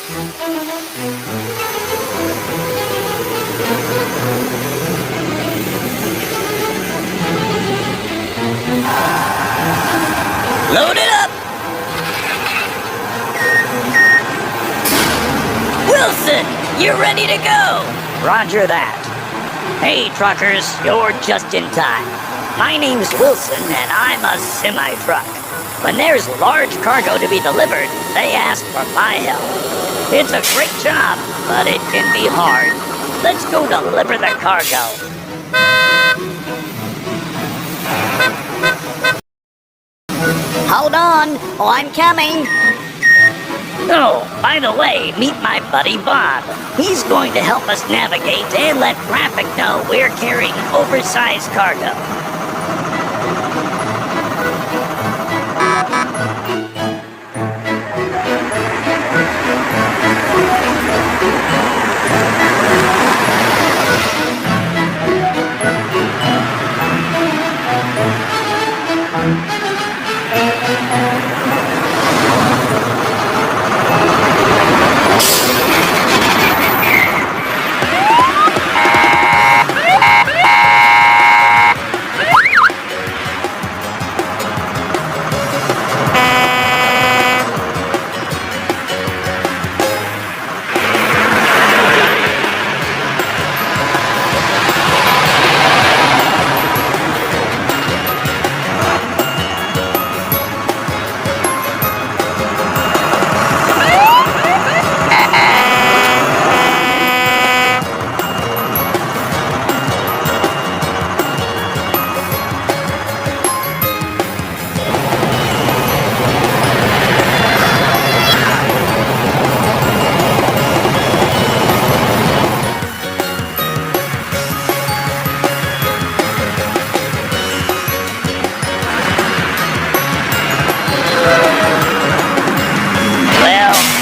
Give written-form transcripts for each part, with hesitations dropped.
Load it up! Wilson, you're ready to go! Roger that. Hey, truckers, you're just in time. My name's Wilson, and I'm a semi-truck. When there's large cargo to be delivered, they ask for my help. It's a great job, but it can be hard. Let's go deliver the cargo. Hold on, I'm coming. Oh, by the way, meet my buddy Bob. He's going to help us navigate and let traffic know we're carrying oversized cargo.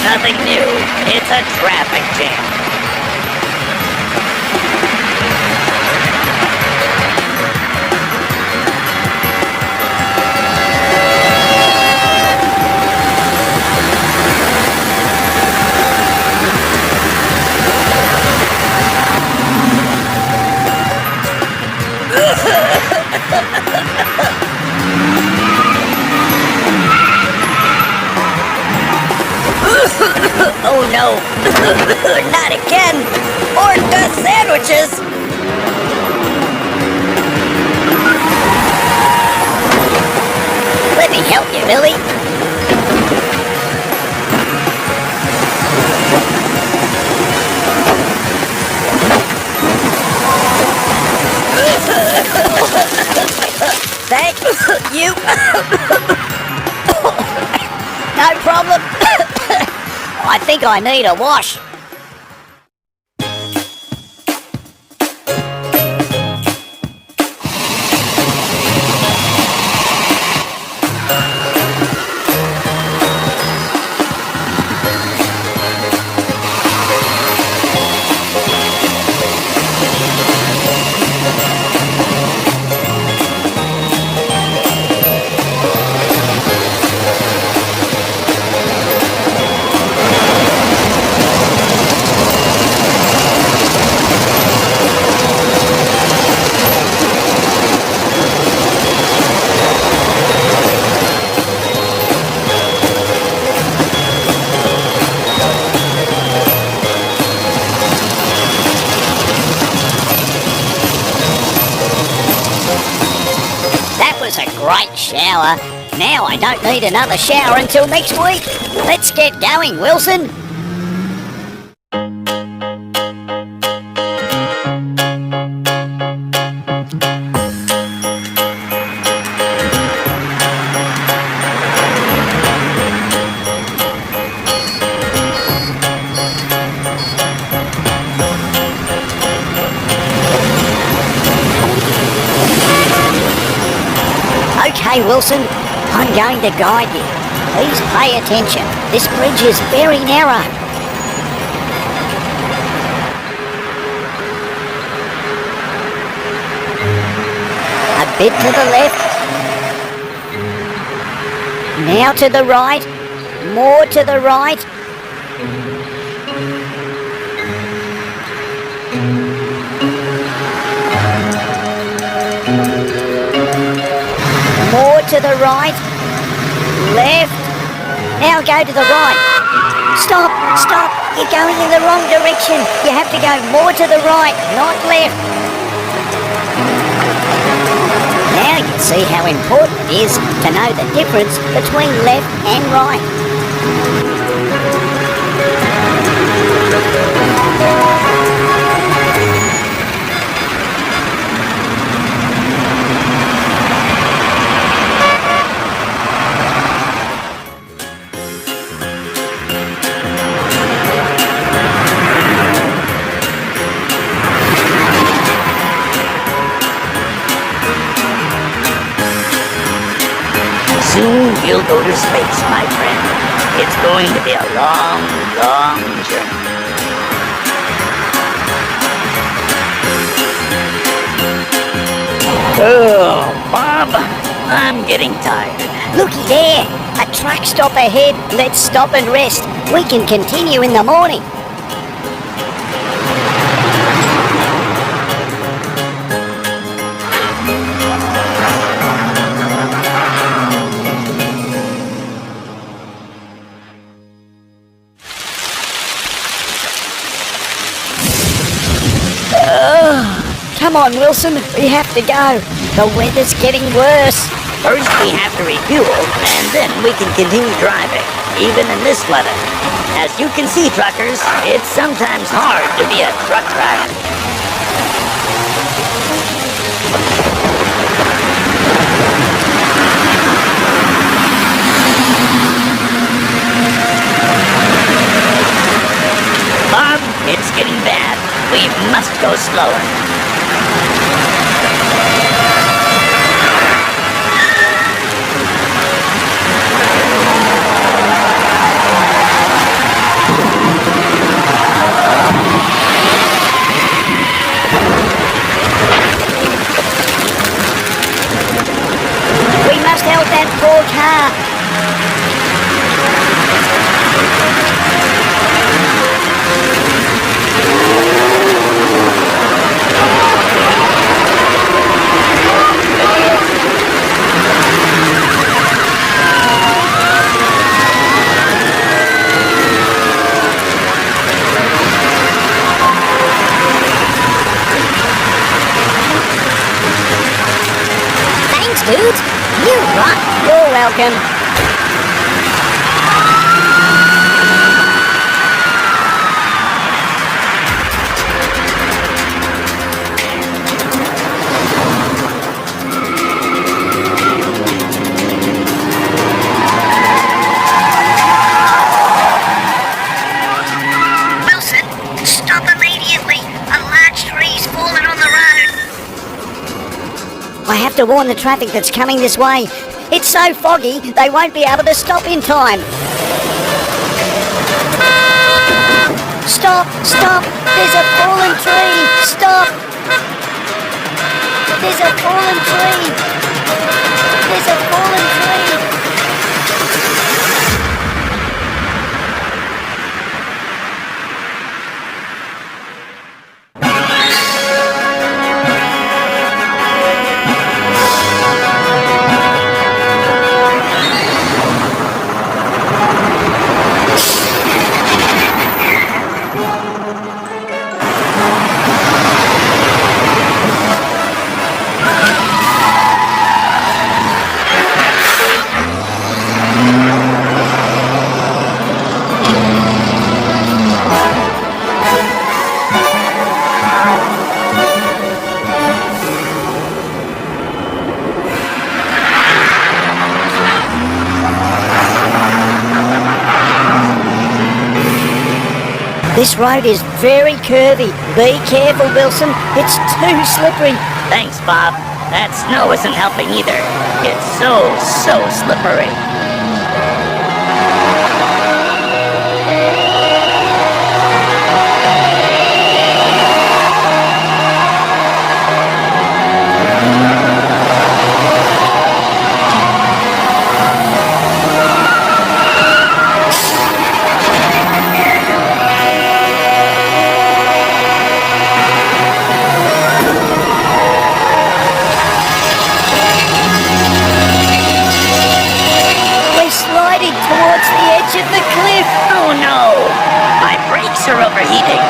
Nothing new. It's a traffic jam. Oh no, not again! Orca sandwiches! Let me help you, Billy. Thank you. No problem. I think I need a wash. Great shower. Now I don't need another shower until next week. Let's get going, Wilson. Okay, Wilson, I'm going to guide you. Please pay attention. This bridge is very narrow. A bit to the left. Now to the right. More to the right. More to the right. Left. Now go to the right. Stop, stop. You're going in the wrong direction. You have to go more to the right, not left. Now you see how important it is to know the difference between left and right. Soon you'll go to space, my friend. It's going to be a long, long journey. Oh, Bob, I'm getting tired. Looky there. A truck stop ahead. Let's stop and rest. We can continue in the morning. Come on, Wilson, we have to go. The weather's getting worse. First we have to refuel, and then we can continue driving, even in this weather. As you can see, truckers, it's sometimes hard to be a truck driver. Bob, it's getting bad. We must go slower. We must help that poor car. Thanks, dudes. You rock. You're welcome. I have to warn the traffic that's coming this way. It's so foggy, they won't be able to stop in time. Stop, stop, there's a fallen tree, stop. There's a fallen tree. There's a fallen tree. This road is very curvy. Be careful, Wilson. It's too slippery. Thanks, Bob. That snow isn't helping either. It's so slippery. overheating.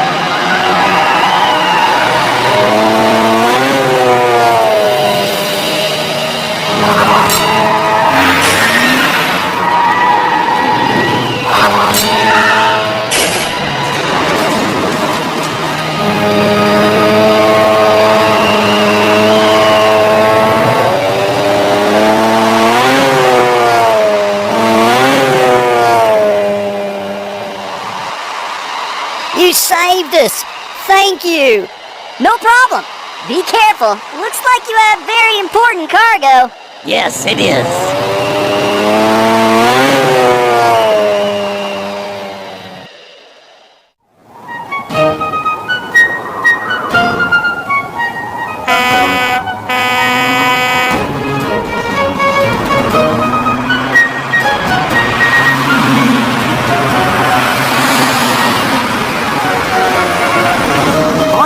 You saved us. Thank you. No problem. Be careful. Looks like you have very important cargo. Yes, it is.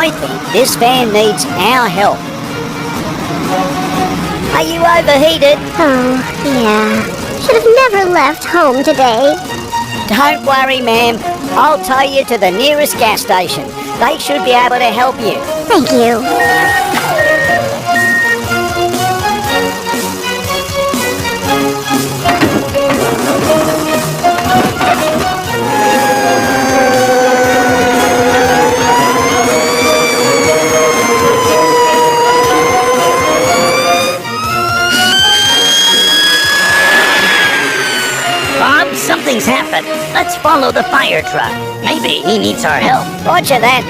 I think this van needs our help. Are you overheated? Oh, yeah. Should have never left home today. Don't worry, ma'am. I'll tow you to the nearest gas station. They should be able to help you. Thank you. Bob, something's happened. Let's follow the fire truck. Maybe he needs our help. Roger that.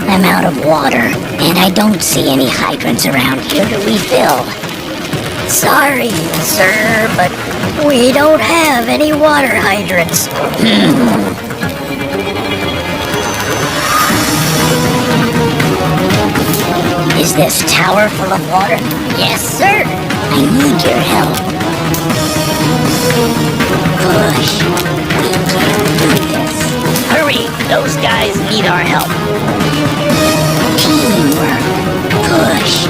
I'm out of water, and I don't see any hydrants around here to refill. Sorry, sir, but we don't have any water hydrants. Is this tower full of water? Yes, sir. I need your help. Push. We can do this. Hurry, those guys need our help. Teamwork. Push.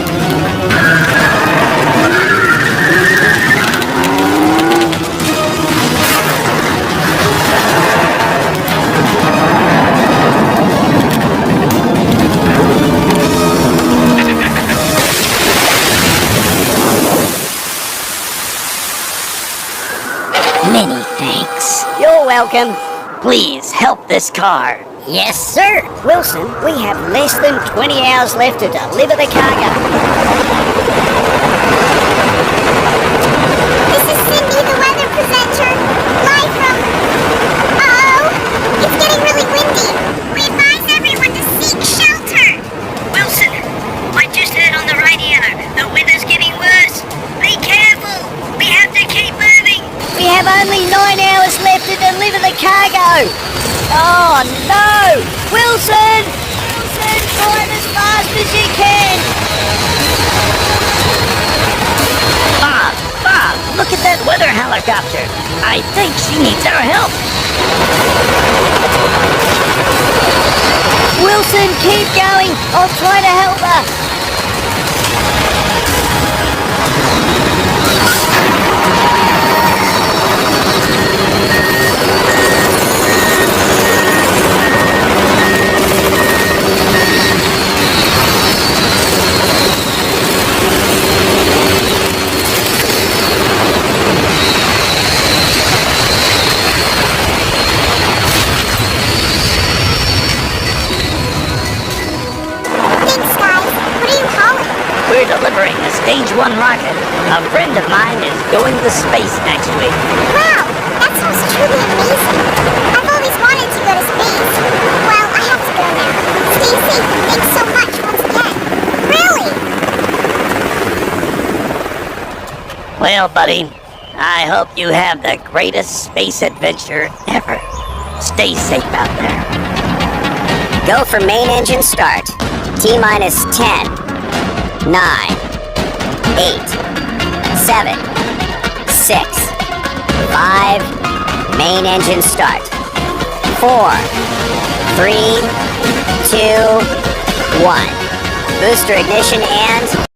Many thanks. You're welcome. Please help this car. Yes, sir. Wilson, we have less than 20 hours left to deliver the cargo. This is Cindy, the weather presenter. Live from... Uh-oh. It's getting really windy. We advise everyone to seek shelter. Wilson, I just heard on the radio the weather's getting worse. Be careful. We have to keep moving. We have only 9 hours left to deliver the cargo. Oh, no! Wilson! Wilson, drive as fast as you can! Bob, look at that weather helicopter. I think she needs our help. Wilson, keep going. I'll try to help her. We're delivering a stage 1 rocket. A friend of mine is going to space next week. Wow, that sounds truly amazing. I've always wanted to go to space. Well, I have to go now. Stay safe and thanks so much once again. Really? Well, buddy, I hope you have the greatest space adventure ever. Stay safe out there. Go for main engine start. T-minus 10, 9, 8, 7, 6, 5, main engine start. 4, 3, 2, 1. Booster ignition and